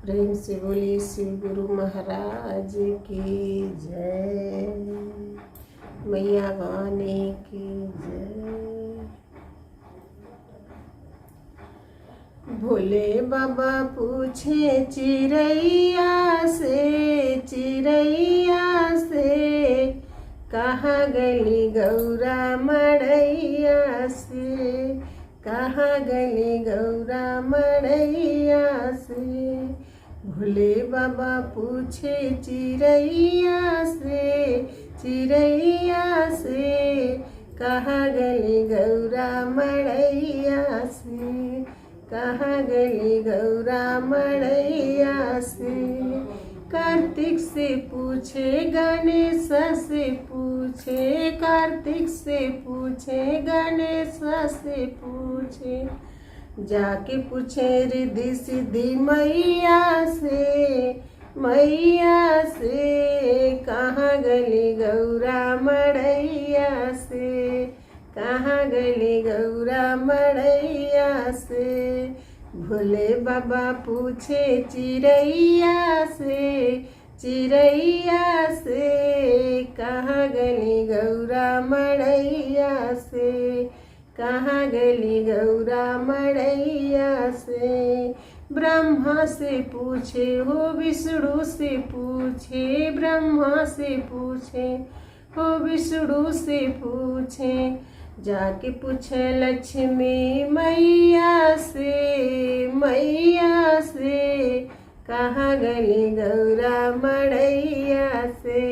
प्रेम से बोलिए शिव गुरु महाराज की जय, मैया भवानी की जय। भोले बाबा पूछे चिड़ैया से कहाँ गली गौरा मड़ैया से, कहाँ गली गौरा मड़ैया से। भोले बाबा पूछे चिड़ैया से कहाँ गली गौरा मड़ैया से, कहाँ गली गौरा मड़ैया से। कार्तिक से पूछे गणेश से पूछे, कार्तिक से पूछे गणेश से पूछे। जाके पूछे रिद्धि सिद्धि मैया से कहाँ गली गौरा मड़ैया से, कहाँ गली गौरा मड़ैया से। भोले बाबा पूछे चिड़ैया से कहाँ गली गौरा मड़ैया से, कहाँ गली गौरा मड़ैया से। ब्रह्मा से पूछे हो विष्णु से पूछे, ब्रह्मा से पूछे हो विष्णु से पूछे। जाके पूछे लक्ष्मी मैया से कहाँ गली गौरा मड़ैया से,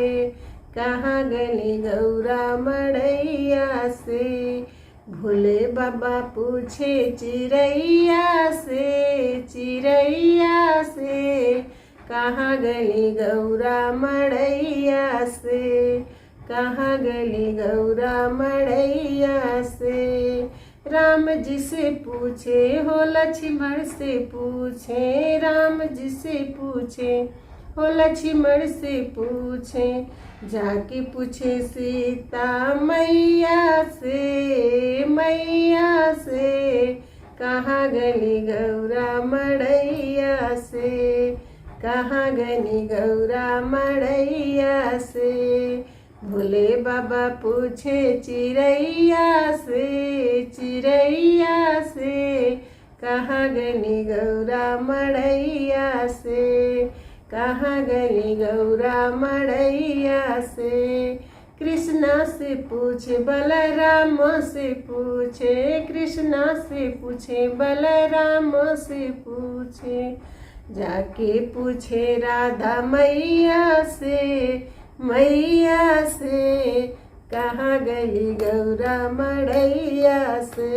कहाँ गली गौरा मड़ैया से। भोले बाबा पूछे चिड़ैया से कहाँ गली गौरा मड़ैया से, कहाँ गली गौरा मड़ैया से। राम जी से पूछे हो लक्ष्मण से पूछे, राम जी से पूछे हो लक्ष्मण से पूछे। जाके पूछे सीता मैया से कहाँ गली गौरा मड़ैया से, कहाँ गली गौरा मड़ैया से। भोले बाबा पूछे चिड़ैया से कहाँ गली गौरा मड़ैया से, कहाँ गली गौरा मड़ैया से। कृष्णा से पूछे बलराम से पूछे, कृष्णा से पूछे बलराम से पूछे। जाके पूछे राधा मैया से कहाँ गली गौरा मड़ैया से,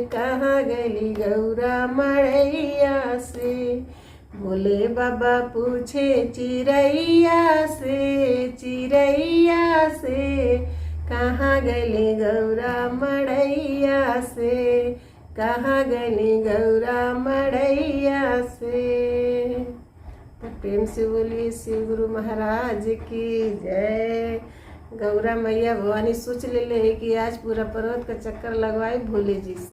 कहाँ गली गौरा मड़ैया से। भोले बाबा पूछे चिड़ैया से कहाँ गली गौरा मड़ैया से, कहाँ गली गौरा मड़ैया से। तो प्रेम से बोलिए शिव गुरु महाराज की जय। गौरा मैया भवानी सोच ले कि आज पूरा पर्वत का चक्कर लगवाई भोले जी से।